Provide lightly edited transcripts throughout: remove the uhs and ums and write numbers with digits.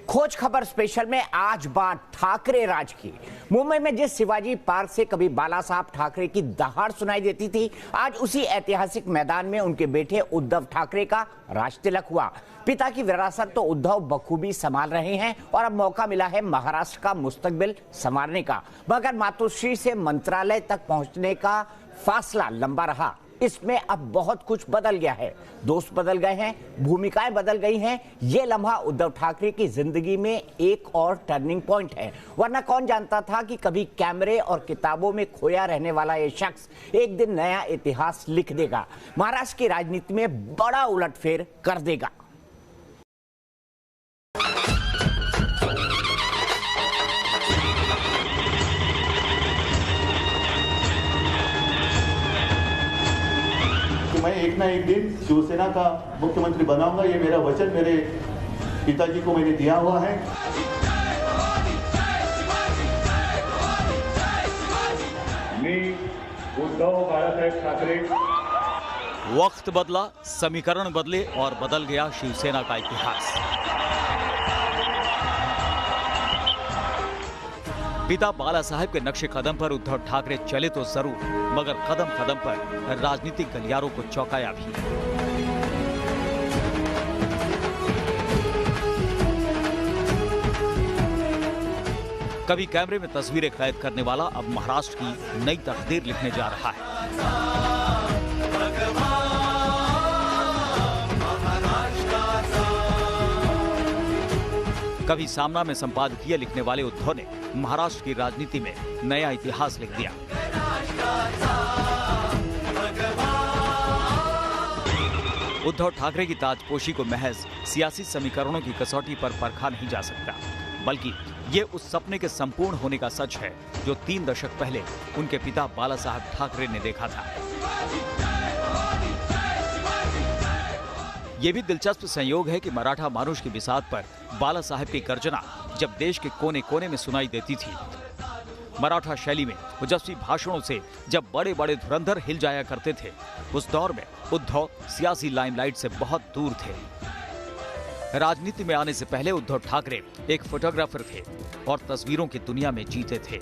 खोज खबर स्पेशल में आज बात ठाकरे राज की। मुंबई में जिस शिवाजी पार्क से कभी बाला साहब ठाकरे की दहाड़ सुनाई देती थी, आज उसी ऐतिहासिक मैदान में उनके बेटे उद्धव ठाकरे का राज तिलक हुआ। पिता की विरासत तो उद्धव बखूबी संभाल रहे हैं और अब मौका मिला है महाराष्ट्र का मुस्तकबिल संवारने का। मगर मातोश्री से मंत्रालय तक पहुंचने का फासला लंबा रहा। इसमें अब बहुत कुछ बदल गया है। दोस्त बदल गए हैं, भूमिकाएं बदल गई हैं। ये लम्हा उद्धव ठाकरे की जिंदगी में एक और टर्निंग पॉइंट है। वरना कौन जानता था कि कभी कैमरे और किताबों में खोया रहने वाला ये शख्स एक दिन नया इतिहास लिख देगा, महाराष्ट्र की राजनीति में बड़ा उलटफेर कर देगा। मैं एक ना एक दिन शिवसेना का मुख्यमंत्री बनाऊंगा, ये मेरा वचन मेरे पिताजी को मैंने दिया हुआ है। मी उद्धव बाळासाहेब ठाकरे। वक्त बदला, समीकरण बदले और बदल गया शिवसेना का इतिहास। पिता बाला साहेब के नक्शे कदम पर उद्धव ठाकरे चले तो जरूर, मगर कदम कदम पर राजनीतिक गलियारों को चौंकाया भी। कभी कैमरे में तस्वीरें कैद करने वाला अब महाराष्ट्र की नई तकदीर लिखने जा रहा है। कभी सामना में संपादकीय लिखने वाले उद्धव ने महाराष्ट्र की राजनीति में नया इतिहास लिख दिया। उद्धव ठाकरे की ताजपोशी को महज सियासी समीकरणों की कसौटी पर परखा नहीं जा सकता, बल्कि ये उस सपने के संपूर्ण होने का सच है जो 3 दशक पहले उनके पिता बाला साहब ठाकरे ने देखा था। ये भी दिलचस्प संयोग है कि मराठा मानुष की बिसात पर बाला साहेब की गर्जना जब देश के कोने कोने में सुनाई देती थी, मराठा शैली में ओजस्वी भाषणों से जब बड़े बड़े धुरंधर हिल जाया करते थे, उस दौर में उद्धव सियासी लाइमलाइट से बहुत दूर थे। राजनीति में आने से पहले उद्धव ठाकरे एक फोटोग्राफर थे और तस्वीरों की दुनिया में जीते थे।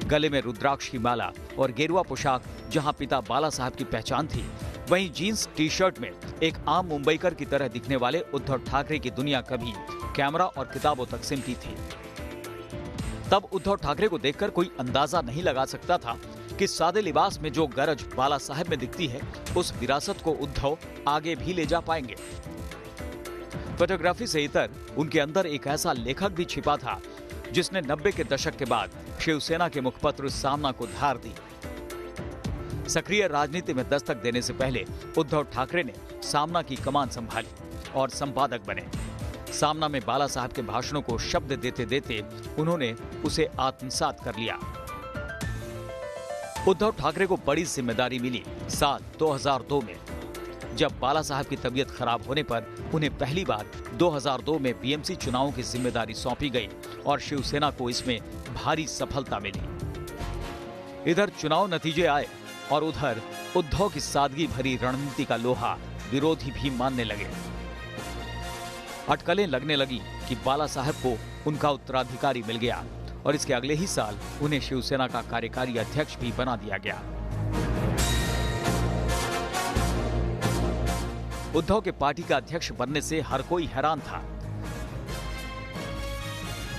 गले में रुद्राक्ष की माला और गेरुआ पोशाक जहां पिता बाला साहब की पहचान थी, वहीं जीन्स टी शर्ट में एक आम मुंबईकर की तरह दिखने वाले उद्धव ठाकरे की दुनिया कभी कैमरा और किताबों तक सिमटी थी। तब उद्धव ठाकरे को देखकर कोई अंदाजा नहीं लगा सकता था कि सादे लिबास में जो गरज बाला साहब में दिखती है, उस विरासत को उद्धव आगे भी ले जा पाएंगे। फोटोग्राफी से इतर उनके अंदर एक ऐसा लेखक भी छिपा था जिसने 90 के दशक के बाद शिवसेना के मुखपत्र सामना को धार दी। सक्रिय राजनीति में दस्तक देने से पहले उद्धव ठाकरे ने सामना की कमान संभाली और संपादक बने। सामना में बाला साहब के भाषणों को शब्द देते देते उन्होंने उसे आत्मसात कर लिया। उद्धव ठाकरे को बड़ी जिम्मेदारी मिली साल 2002 में, जब बाला साहब की तबीयत खराब होने पर उन्हें पहली बार 2002 में बीएमसी चुनावों की जिम्मेदारी सौंपी गई और शिवसेना को इसमें भारी सफलता मिली। इधर चुनाव नतीजे आए और उधर उद्धव की सादगी भरी रणनीति का लोहा विरोधी भी मानने लगे। अटकलें लगने लगी कि बाला साहब को उनका उत्तराधिकारी मिल गया और इसके अगले ही साल उन्हें शिवसेना का कार्यकारी अध्यक्ष भी बना दिया गया। उद्धव के पार्टी का अध्यक्ष बनने से हर कोई हैरान था।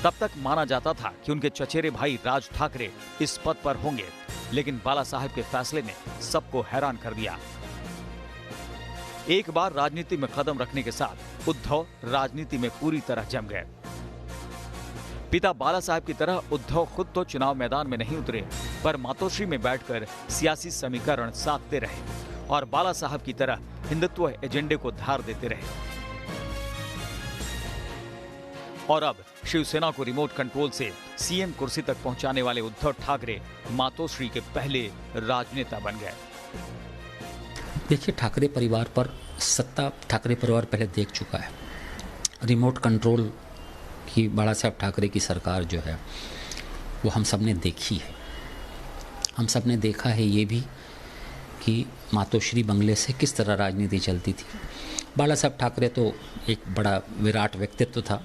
तब तक माना जाता था कि उनके चचेरे भाई राज ठाकरे इस पद पर होंगे, लेकिन बाला साहब के फैसले ने सबको हैरान कर दिया। एक बार राजनीति में कदम रखने के साथ उद्धव राजनीति में पूरी तरह जम गए। पिता बाला साहब की तरह उद्धव खुद तो चुनाव मैदान में नहीं उतरे, पर मातोश्री में बैठकर सियासी समीकरण साधते रहे और बाला साहब की तरह हिंदुत्व एजेंडे को धार देते रहे। और अब शिवसेना को रिमोट कंट्रोल से सीएम कुर्सी तक पहुंचाने वाले उद्धव ठाकरे मातोश्री के पहले राजनेता बन गए। देखिए, ठाकरे परिवार पर सत्ता ठाकरे परिवार पहले देख चुका है। रिमोट कंट्रोल की बाला साहब ठाकरे की सरकार जो है वो हम सब ने देखी है। हम सब ने देखा है ये भी कि मातोश्री बंगले से किस तरह राजनीति चलती थी। बाला साहब ठाकरे तो एक बड़ा विराट व्यक्तित्व था।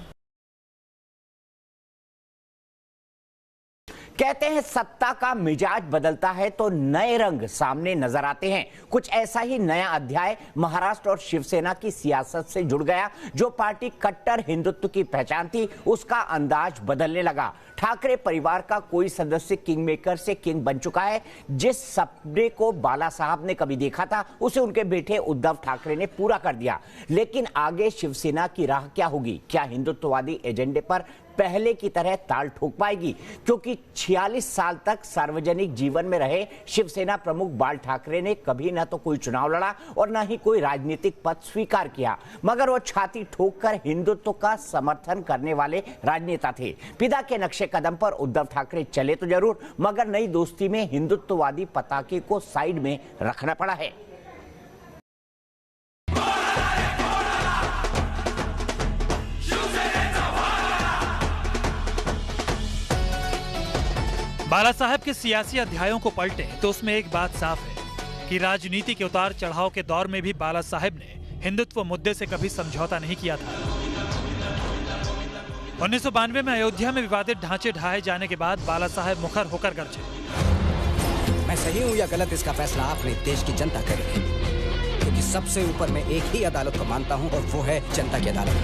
कहते हैं सत्ता का मिजाज बदलता है तो नए रंग सामने नजर आते हैं। कुछ ऐसा ही नया अध्याय महाराष्ट्र और शिवसेना की सियासत से जुड़ गया। जो पार्टी कट्टर हिंदुत्व की पहचान थी, उसका अंदाज बदलने लगा। ठाकरे परिवार का कोई सदस्य किंग मेकर से किंग बन चुका है। जिस सपने को बाला साहब ने कभी देखा था, उसे उनके बेटे उद्धव ठाकरे ने पूरा कर दिया। लेकिन आगे शिवसेना की राह क्या होगी? क्या हिंदुत्ववादी एजेंडे पर पहले की तरह ताल ठोक पाएगी? क्योंकि 46 साल तक सार्वजनिक जीवन में रहे शिवसेना प्रमुख बाल ठाकरे ने कभी न तो कोई चुनाव लड़ा और न ही कोई राजनीतिक पद स्वीकार किया, मगर वो छाती ठोककर हिंदुत्व का समर्थन करने वाले राजनेता थे। पिता के नक्शे कदम पर उद्धव ठाकरे चले तो जरूर, मगर नई दोस्ती में हिंदुत्ववादी पताके को साइड में रखना पड़ा है। बाला साहब के सियासी अध्यायों को पलटे तो उसमें एक बात साफ है कि राजनीति के उतार चढ़ाव के दौर में भी बाला साहब ने हिंदुत्व मुद्दे से कभी समझौता नहीं किया था। 1992 में अयोध्या में विवादित ढांचे ढहाए जाने के बाद बाला साहब मुखर होकर गरजे। मैं सही हूं या गलत, इसका फैसला आपने देश की जनता करेगी, क्योंकि सबसे ऊपर मैं एक ही अदालत को मानता हूं और वो है जनता की अदालत।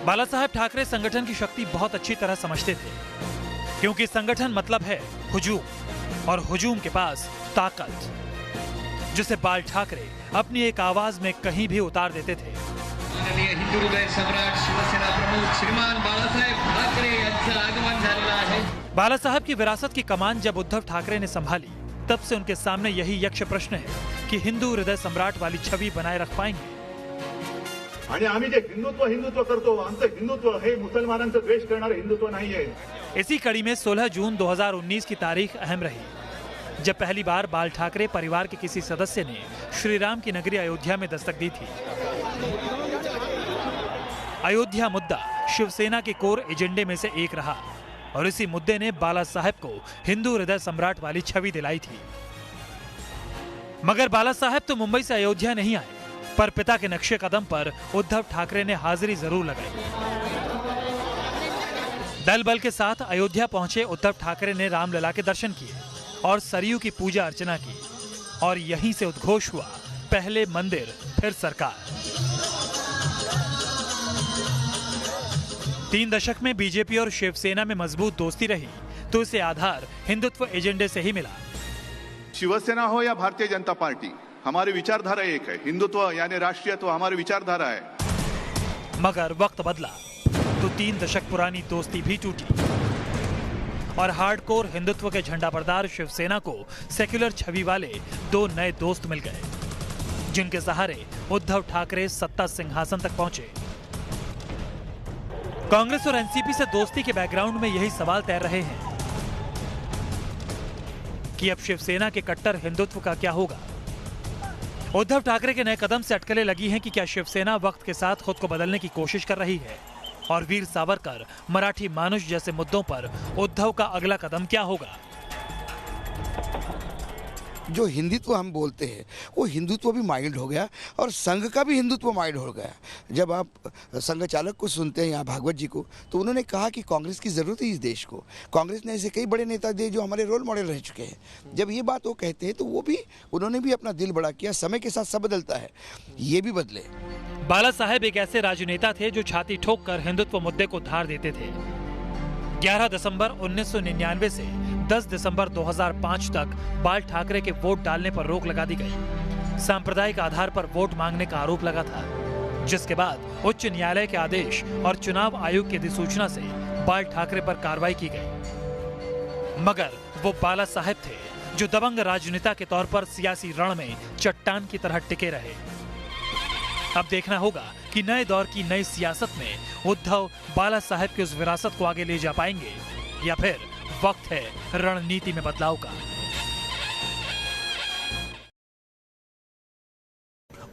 बाला साहब ठाकरे संगठन की शक्ति बहुत अच्छी तरह समझते थे, क्योंकि संगठन मतलब है हुजूम और हुजूम के पास ताकत, जिसे बाल ठाकरे अपनी एक आवाज में कहीं भी उतार देते थे। हिंदू हृदय सम्राट शिवसेना प्रमुख श्रीमान बाळासाहेब ठाकरे यांचं आगमन झालेलं आहे। बाला साहब की विरासत की कमान जब उद्धव ठाकरे ने संभाली, तब से उनके सामने यही यक्ष प्रश्न है कि हिंदू हृदय सम्राट वाली छवि बनाए रख पाएंगे। आणि आम्ही जे हिंदुत्व करतो, आमचं हिंदुत्व हे मुसलमानांचं द्वेष करणारं हिंदुत्व नाहीये। इसी कड़ी में 16 जून 2019 की तारीख अहम रही, जब पहली बार बाल ठाकरे परिवार के किसी सदस्य ने श्री राम की नगरी अयोध्या में दस्तक दी थी। अयोध्या मुद्दा शिवसेना के कोर एजेंडे में से एक रहा और इसी मुद्दे ने बाला साहब को हिंदू हृदय सम्राट वाली छवि दिलाई थी। मगर बाला साहब तो मुंबई से अयोध्या नहीं आए, पर पिता के नक्शे कदम पर उद्धव ठाकरे ने हाजिरी जरूर लगाई। दल बल के साथ अयोध्या पहुंचे उद्धव ठाकरे ने रामलला के दर्शन किए और सरयू की पूजा अर्चना की, और यहीं से उद्घोष हुआ, पहले मंदिर फिर सरकार। 3 दशक में बीजेपी और शिवसेना में मजबूत दोस्ती रही, तो इसे आधार हिंदुत्व एजेंडे से ही मिला। शिवसेना हो या भारतीय जनता पार्टी, हमारी विचारधारा एक है। हिंदुत्व यानी राष्ट्रीयत्व हमारी विचारधारा है। मगर वक्त बदला तो 3 दशक पुरानी दोस्ती भी टूटी और हार्डकोर हिंदुत्व के झंडाबरदार शिवसेना को सेक्युलर छवि वाले 2 नए दोस्त मिल गए, जिनके सहारे उद्धव ठाकरे सत्ता सिंहासन तक पहुंचे। कांग्रेस और एनसीपी से दोस्ती के बैकग्राउंड में यही सवाल तैर रहे हैं कि अब शिवसेना के कट्टर हिंदुत्व का क्या होगा। उद्धव ठाकरे के नए कदम से अटकलें लगी हैं कि क्या शिवसेना वक्त के साथ खुद को बदलने की कोशिश कर रही है, और वीर सावरकर, मराठी मानुष जैसे मुद्दों पर उद्धव का अगला कदम क्या होगा। जो हिंदुत्व हम बोलते हैं वो हिंदुत्व भी माइल्ड हो गया और संघ का भी हिंदुत्व माइल्ड हो गया। जब आप संघ चालक को सुनते हैं यहाँ भागवत जी को, तो उन्होंने कहा कि कांग्रेस की ज़रूरत है इस देश को। कांग्रेस ने ऐसे कई बड़े नेता दिए जो हमारे रोल मॉडल रह चुके हैं। जब ये बात वो कहते हैं तो उन्होंने भी अपना दिल बड़ा किया। समय के साथ सब बदलता है, ये भी बदले। बाला साहब एक ऐसे राजनेता थे जो छाती ठोक कर हिंदुत्व मुद्दे को धार देते थे। 11 दिसंबर 1999 से 10 दिसंबर 2005 तक बाल ठाकरे के वोट डालने पर रोक लगा दी गई। सांप्रदायिक आधार पर वोट मांगने का आरोप लगा था, जिसके बाद उच्च न्यायालय के आदेश और चुनाव आयोग की अधिसूचना से बाल ठाकरे पर कार्रवाई की गई। मगर वो बाला साहब थे जो दबंग राजनेता के तौर पर सियासी रण में चट्टान की तरह टिके रहे। अब देखना होगा कि नए दौर की नई सियासत में उद्धव बाला साहब की उस विरासत को आगे ले जा पाएंगे, या फिर वक्त है रणनीति में बदलाव का।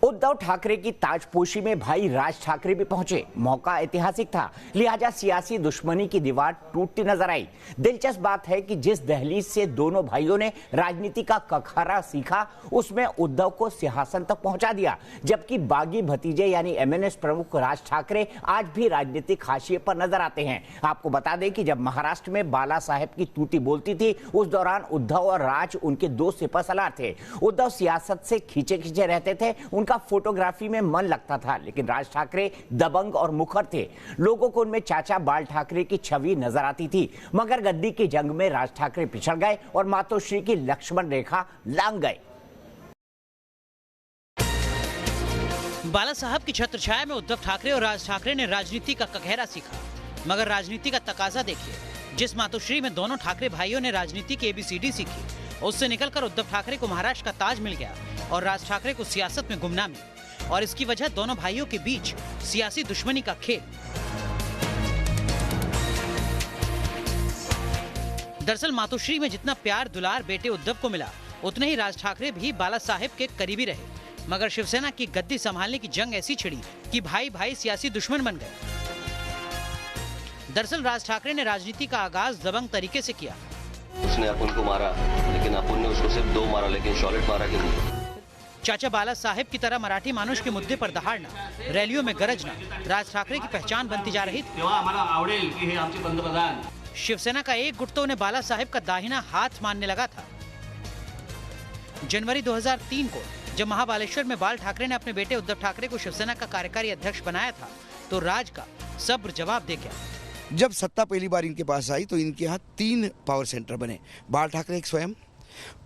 उद्धव ठाकरे की ताजपोशी में भाई राज ठाकरे भी पहुंचे। मौका ऐतिहासिक था, लिहाजा सियासी दुश्मनी की दीवार टूटती नजर आई। दिलचस्प बात है कि जिस दहलीज से दोनों भाइयों ने राजनीति का कखरा सीखा, उसमें उद्धव को सिंहासन तक पहुंचा दिया, जबकि बागी भतीजे यानी एमएनएस प्रमुख राज ठाकरे आज भी राजनीतिक हाशिए पर नजर आते हैं। आपको बता दें कि जब महाराष्ट्र में बाला साहेब की तूती बोलती थी, उस दौरान उद्धव और राज उनके दो सिपहसालार थे। उद्धव सियासत से खींचे खींचे रहते थे, उनका फोटोग्राफी में मन लगता था, लेकिन राज ठाकरे दबंग और मुखर थे। लोगों को उनमें चाचा बाल ठाकरे की छवि नजर आती थी, मगर गद्दी की जंग में राज ठाकरे पिछड़ गए और मातोश्री की लक्ष्मण रेखा लांघ गए। बाला साहब की छत्रछाया में उद्धव ठाकरे और राज ठाकरे ने राजनीति का ककहरा सीखा, मगर राजनीति का तकाजा देखिए। जिस मातोश्री में दोनों ठाकरे भाइयों ने राजनीति की ABCD सीखी, उससे निकलकर उद्धव ठाकरे को महाराष्ट्र का ताज मिल गया और राज ठाकरे को सियासत में गुमनामी, और इसकी वजह दोनों भाइयों के बीच सियासी दुश्मनी का खेल। दरअसल मातोश्री में जितना प्यार दुलार बेटे उद्धव को मिला, उतने ही राज ठाकरे भी बाला साहेब के करीबी रहे, मगर शिवसेना की गद्दी संभालने की जंग ऐसी छिड़ी कि भाई भाई सियासी दुश्मन बन गए। दरअसल राज ठाकरे ने राजनीति का आगाज दबंग तरीके से किया। उसने अपन को मारा, लेकिन अपन ने उसको सिर्फ 2 मारा, लेकिन शॉलेट मारा कि नहीं। चाचा बाला साहेब की तरह मराठी मानुष के मुद्दे पर दहाड़ना, रैलियों में गरजना राज ठाकरे की पहचान बनती जा रही थी। शिवसेना का एक गुट तो उन्हें बाला साहेब का दाहिना हाथ मानने लगा था। जनवरी 2003 को जब महाबालेश्वर में बाल ठाकरे ने अपने बेटे उद्धव ठाकरे को शिवसेना का कार्यकारी अध्यक्ष बनाया था, तो राज का सब्र जवाब दे गया। जब सत्ता पहली बार इनके पास आई तो इनके यहाँ 3 पावर सेंटर बने। बाल ठाकरे एक स्वयं,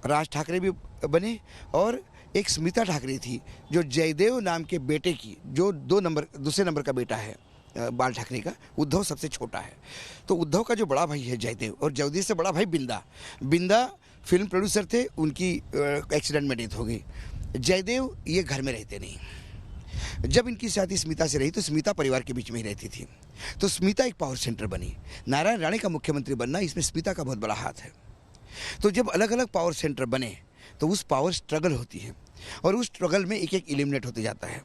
राज ठाकरे भी बने, और एक स्मिता ठाकरे थी जो जयदेव नाम के बेटे की, जो दूसरे नंबर का बेटा है बाल ठाकरे का। उद्धव सबसे छोटा है, तो उद्धव का जो बड़ा भाई है जयदेव, और जयदेव से बड़ा भाई बिंदा फिल्म प्रोड्यूसर थे, उनकी एक्सीडेंट में डेथ हो गई। जयदेव ये घर में रहते नहीं। जब इनकी शादी स्मिता से रही तो स्मिता परिवार के बीच में ही रहती थी, तो स्मिता एक पावर सेंटर बनी। नारायण राणे का मुख्यमंत्री बनना, इसमें स्मिता का बहुत बड़ा हाथ है। तो जब अलग अलग पावर सेंटर बने तो उस पावर स्ट्रगल होती है, और उस स्ट्रगल में एक एक एलिमिनेट होते जाता है।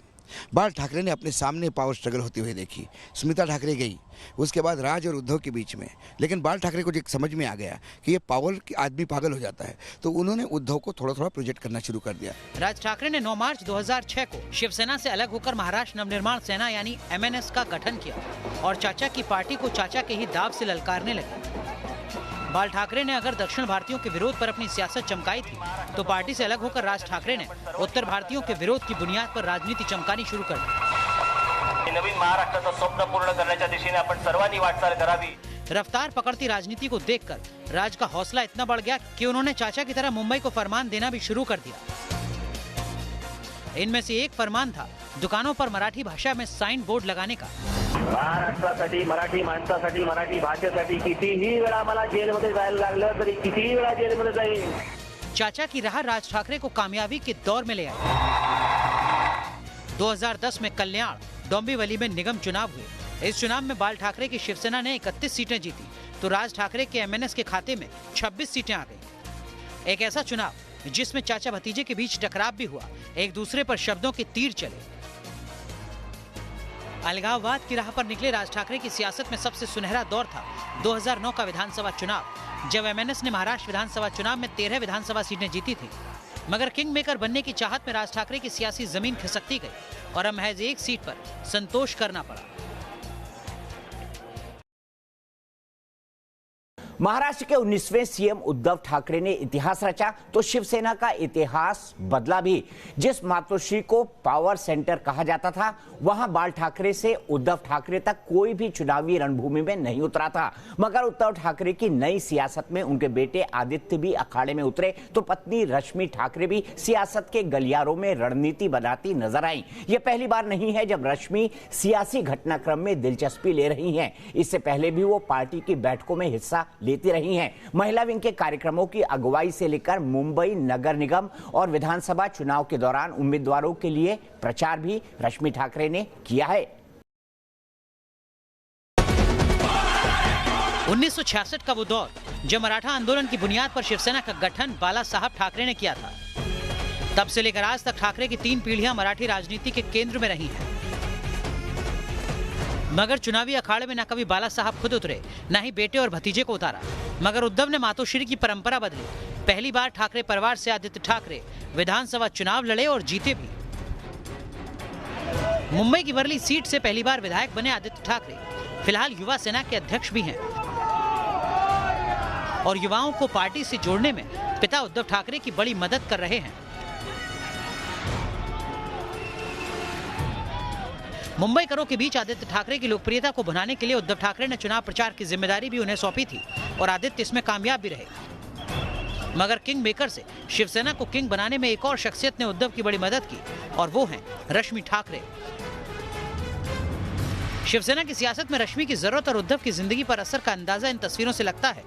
बाल ठाकरे ने अपने सामने पावर स्ट्रगल होते हुए देखी। स्मिता ठाकरे गई, उसके बाद राज और उद्धव के बीच में, लेकिन बाल ठाकरे को जो समझ में आ गया कि ये पावर की आदमी पागल हो जाता है, तो उन्होंने उद्धव को थोड़ा थोड़ा प्रोजेक्ट करना शुरू कर दिया। राज ठाकरे ने 9 मार्च 2006 को शिवसेना से अलग होकर महाराष्ट्र नवनिर्माण सेना यानी MNS का गठन किया, और चाचा की पार्टी को चाचा के ही दाव से ललकारने लगे। बाल ठाकरे ने अगर दक्षिण भारतीयों के विरोध पर अपनी सियासत चमकाई थी, तो पार्टी से अलग होकर राज ठाकरे ने उत्तर भारतीयों के विरोध की बुनियाद पर राजनीति चमकानी शुरू कर दी। नवीन महाराष्ट्राचं स्वप्न पूर्ण करण्याच्या दिशेने आपण सर्वांनी वाटचाल करावी। रफ्तार पकड़ती राजनीति को देखकर राज का हौसला इतना बढ़ गया कि उन्होंने चाचा की तरह मुंबई को फरमान देना भी शुरू कर दिया। इनमें से एक फरमान था दुकानों पर मराठी भाषा में साइन बोर्ड लगाने का। महाराष्ट्रासाठी, मराठी माणसासाठी, मराठी भाषेसाठी कितीही वेळा मला जेलमध्ये जायला लागलं तरी कितीही वेळा जेलमध्ये जाईल। चाचा की राह राज ठाकरे को कामयाबी के दौर में ले आई। 2010 में कल्याण डोंबिवली में निगम चुनाव हुए। इस चुनाव में बाल ठाकरे की शिवसेना ने 31 सीटें जीती, तो राज ठाकरे के MNS के खाते में 26 सीटें आ गई। एक ऐसा चुनाव जिसमें चाचा भतीजे के बीच टकराव भी हुआ, एक दूसरे पर शब्दों के तीर चले। अलगाववाद की राह पर निकले राज ठाकरे की सियासत में सबसे सुनहरा दौर था 2009 का विधानसभा चुनाव, जब MNS ने महाराष्ट्र विधानसभा चुनाव में 13 विधानसभा सीटें जीती थी। मगर किंग मेकर बनने की चाहत में राज ठाकरे की सियासी जमीन खिसकती गई और अब महज एक सीट पर संतोष करना पड़ा। महाराष्ट्र के 19वें सीएम उद्धव ठाकरे ने इतिहास रचा, तो शिवसेना का इतिहास बदला भी। जिस मातोश्री को पावर सेंटर कहा जाता था, वहां बाल ठाकरे से उद्धव ठाकरे तक कोई भी चुनावी रणभूमि में नहीं उतरा था। मगर उद्धव ठाकरे की नई सियासत में उनके बेटे आदित्य भी अखाड़े में उतरे, तो पत्नी रश्मि ठाकरे भी सियासत के गलियारों में रणनीति बनाती नजर आई। यह पहली बार नहीं है जब रश्मि सियासी घटनाक्रम में दिलचस्पी ले रही हैं। इससे पहले भी वो पार्टी की बैठकों में हिस्सा लेती रही हैं। महिला विंग के कार्यक्रमों की अगुवाई से लेकर मुंबई नगर निगम और विधानसभा चुनाव के दौरान उम्मीदवारों के लिए प्रचार भी रश्मि ठाकरे ने किया है। 1966 का वो दौर जब मराठा आंदोलन की बुनियाद पर शिवसेना का गठन बाला साहब ठाकरे ने किया था। तब से लेकर आज तक ठाकरे की 3 पीढ़ियां मराठी राजनीति के केंद्र में रही हैं। मगर चुनावी अखाड़े में न कभी बाला साहब खुद उतरे, न ही बेटे और भतीजे को उतारा। मगर उद्धव ने मातोश्री की परंपरा बदली। पहली बार ठाकरे परिवार से आदित्य ठाकरे विधानसभा चुनाव लड़े और जीते भी। मुंबई की वर्ली सीट से पहली बार विधायक बने आदित्य ठाकरे फिलहाल युवा सेना के अध्यक्ष भी हैं और युवाओं को पार्टी से जोड़ने में पिता उद्धव ठाकरे की बड़ी मदद कर रहे हैं। मुंबई करों के बीच आदित्य ठाकरे की लोकप्रियता को बनाने के लिए उद्धव ठाकरे ने चुनाव प्रचार की जिम्मेदारी भी उन्हें सौंपी थी और आदित्य इसमें कामयाब भी रहे। मगर किंग मेकर से शिवसेना को किंग बनाने में एक और शख्सियत ने उद्धव की बड़ी मदद की और वो हैं रश्मि ठाकरे। शिवसेना की सियासत में रश्मि की जरूरत और उद्धव की जिंदगी पर असर का अंदाजा इन तस्वीरों से लगता है।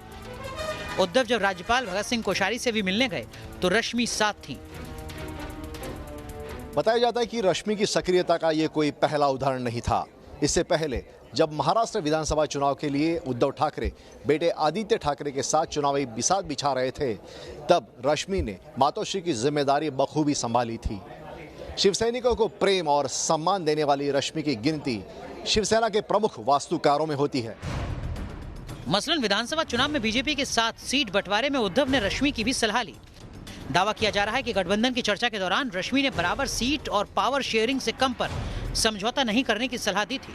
उद्धव जब राज्यपाल भगत सिंह कोश्यारी से भी मिलने गए तो रश्मि साथ थी। बताया जाता है कि रश्मि की सक्रियता का ये कोई पहला उदाहरण नहीं था। इससे पहले जब महाराष्ट्र विधानसभा चुनाव के लिए उद्धव ठाकरे बेटे आदित्य ठाकरे के साथ चुनावी बिसात बिछा रहे थे, तब रश्मि ने मातोश्री की जिम्मेदारी बखूबी संभाली थी। शिवसैनिकों को प्रेम और सम्मान देने वाली रश्मि की गिनती शिवसेना के प्रमुख वास्तुकारों में होती है। मसलन विधानसभा चुनाव में बीजेपी के साथ सीट बंटवारे में उद्धव ने रश्मि की भी सलाह ली। दावा किया जा रहा है कि गठबंधन की चर्चा के दौरान रश्मि ने बराबर सीट और पावर शेयरिंग से कम पर समझौता नहीं करने की सलाह दी थी।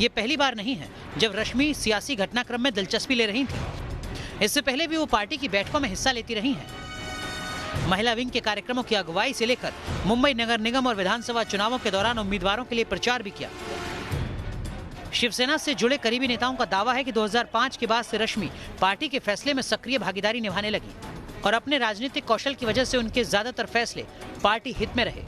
ये पहली बार नहीं है जब रश्मि सियासी घटनाक्रम में दिलचस्पी ले रही थी। इससे पहले भी वो पार्टी की बैठकों में हिस्सा लेती रही हैं। महिला विंग के कार्यक्रमों की अगुवाई से लेकर मुंबई नगर निगम और विधानसभा चुनावों के दौरान उम्मीदवारों के लिए प्रचार भी किया। शिवसेना से जुड़े करीबी नेताओं का दावा है कि 2005 के बाद से रश्मि पार्टी के फैसले में सक्रिय भागीदारी निभाने लगी और अपने राजनीतिक कौशल की वजह से उनके ज्यादातर फैसले पार्टी हित में रहे।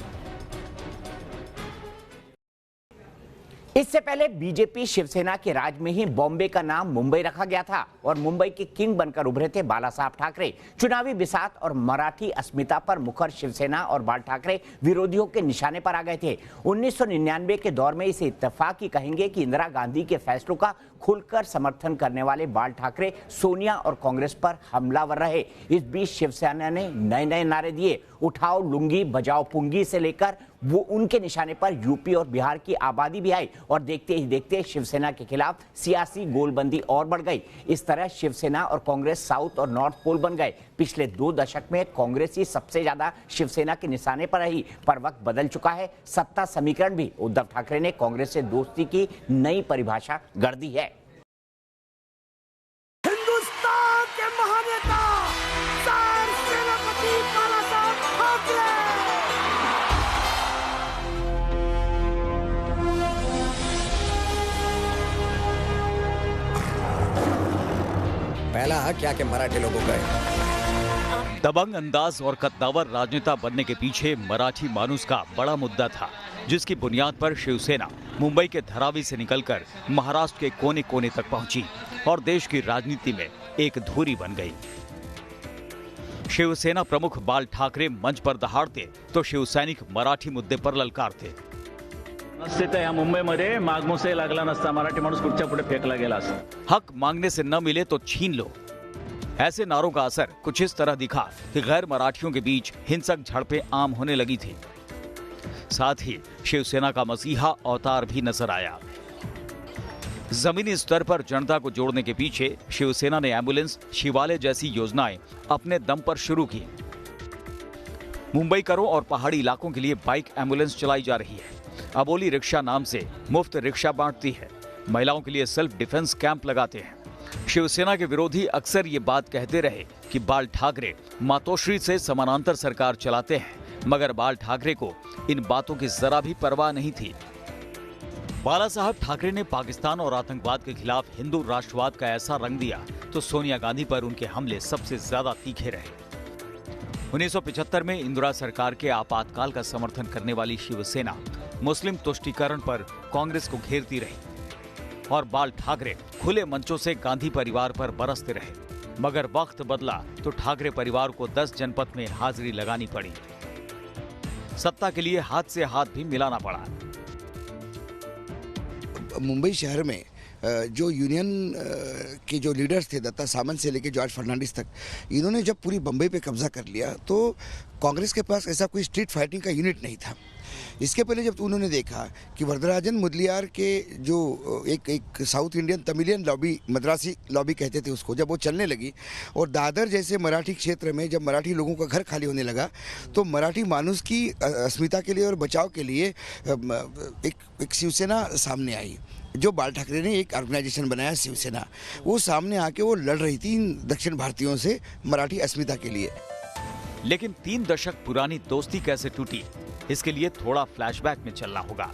इससे पहले बीजेपी शिवसेना के राज में ही बॉम्बे का नाम मुंबई रखा गया था और मुंबई के किंग बनकर उभरे थे बाला साहब ठाकरे। चुनावी बिसात और मराठी अस्मिता पर मुखर शिवसेना और बाल ठाकरे विरोधियों के निशाने पर आ गए थे। 1999 के दौर में इसे इत्तेफाकी कहेंगे कि इंदिरा गांधी के फैसलों का खुलकर समर्थन करने वाले बाल ठाकरे सोनिया और कांग्रेस पर हमलावर रहे। इस बीच शिवसेना ने नए नए नारे दिए। उठाओ लुंगी बजाओ पुंगी से लेकर वो उनके निशाने पर यूपी और बिहार की आबादी भी आई और देखते ही देखते शिवसेना के खिलाफ सियासी गोलबंदी और बढ़ गई। इस तरह शिवसेना और कांग्रेस साउथ और नॉर्थ पोल बन गए। पिछले 2 दशक में कांग्रेस ही सबसे ज्यादा शिवसेना के निशाने पर रही, पर वक्त बदल चुका है। सत्ता समीकरण भी उद्धव ठाकरे ने कांग्रेस से दोस्ती की नई परिभाषा गढ़ दी है। हिंदुस्तान के महानेता सर सेनापति बाला साहब ठाकरे। पहला हक क्या के मराठी लोगों का है। दबंग अंदाज और कद्दावर राजनेता बनने के पीछे मराठी मानुस का बड़ा मुद्दा था, जिसकी बुनियाद पर शिवसेना मुंबई के धारावी से निकलकर महाराष्ट्र के कोने कोने तक पहुंची और देश की राजनीति में एक धुरी बन गई। शिवसेना प्रमुख बाल ठाकरे मंच पर दहाड़ते तो शिवसैनिक मराठी मुद्दे पर ललकारते। नसते तर या मुंबईमध्ये मागमोसे लागला नसता, मराठी माणूस कुठच्या पुढे फेकला गेला असता। हक मांगने से न मिले तो छीन लो। ऐसे नारों का असर कुछ इस तरह दिखा कि गैर मराठियों के बीच हिंसक झड़पें आम होने लगी थी। साथ ही शिवसेना का मसीहा अवतार भी नजर आया। जमीनी स्तर पर जनता को जोड़ने के पीछे शिवसेना ने एम्बुलेंस, शिवालय जैसी योजनाएं अपने दम पर शुरू की। मुंबई करों और पहाड़ी इलाकों के लिए बाइक एम्बुलेंस चलाई जा रही है। अबोली रिक्शा नाम से मुफ्त रिक्शा बांटती है। महिलाओं के लिए सेल्फ डिफेंस कैंप लगाते हैं। शिवसेना के विरोधी अक्सर ये बात कहते रहे कि बाल ठाकरे मातोश्री से समानांतर सरकार चलाते हैं, मगर बाल ठाकरे को इन बातों की जरा भी परवाह नहीं थी। बाला साहब ठाकरे ने पाकिस्तान और आतंकवाद के खिलाफ हिंदू राष्ट्रवाद का ऐसा रंग दिया तो सोनिया गांधी पर उनके हमले सबसे ज्यादा तीखे रहे। 1975 में इंदिरा सरकार के आपातकाल का समर्थन करने वाली शिवसेना मुस्लिम तुष्टीकरण पर कांग्रेस को घेरती रही और बाल ठाकरे खुले मंचों से गांधी परिवार पर बरसते रहे। मगर वक्त बदला तो ठाकरे परिवार को 10 जनपद में हाजिरी लगानी पड़ी। सत्ता के लिए हाथ से हाथ भी मिलाना पड़ा। मुंबई शहर में जो यूनियन के जो लीडर्स थे, दत्ता सामंत से लेकर जॉर्ज फर्नांडिस तक, इन्होंने जब पूरी बम्बई पे कब्जा कर लिया तो कांग्रेस के पास ऐसा कोई स्ट्रीट फाइटिंग का यूनिट नहीं था। इसके पहले जब उन्होंने देखा कि वरदराजन मुदलियार के जो एक south Indian Tamilian lobby, Madrasi lobby कहते थे उसको, जब वो चलने लगी और दादर जैसे मराठी क्षेत्र में जब मराठी लोगों का घर खाली होने लगा तो मराठी मानुस की अस्मिता के लिए और बचाव के लिए एक शिवसेना सामने आई, जो बाल ठाकरे ने एक ऑर्गेनाइजेशन बनाया शिवसेना। वो सामने आके वो लड़ रही थी इन दक्षिण भारतीयों से मराठी अस्मिता के लिए। लेकिन 3 दशक पुरानी दोस्ती कैसे टूटी, इसके लिए थोड़ा फ्लैशबैक में चलना होगा।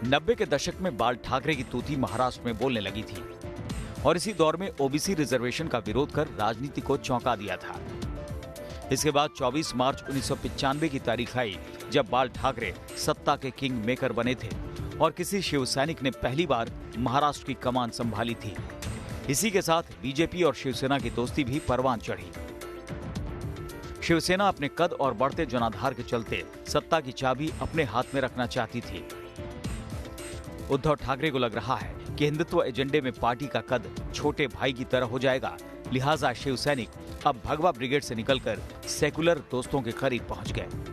90 के दशक में बाल ठाकरे की तूती महाराष्ट्र में बोलने लगी थी और इसी दौर में ओबीसी रिजर्वेशन का विरोध कर राजनीति को चौंका दिया था। इसके बाद 24 मार्च 1995 की तारीख आई जब बाल ठाकरे सत्ता के किंग मेकर बने थे और किसी शिव सैनिक ने पहली बार महाराष्ट्र की कमान संभाली थी। इसी के साथ बीजेपी और शिवसेना की दोस्ती भी परवान चढ़ी। शिवसेना अपने कद और बढ़ते जनाधार के चलते सत्ता की चाबी अपने हाथ में रखना चाहती थी। उद्धव ठाकरे को लग रहा है कि हिंदुत्व एजेंडे में पार्टी का कद छोटे भाई की तरह हो जाएगा, लिहाजा शिव सैनिक अब भगवा ब्रिगेड से निकलकर सेकुलर दोस्तों के करीब पहुंच गए।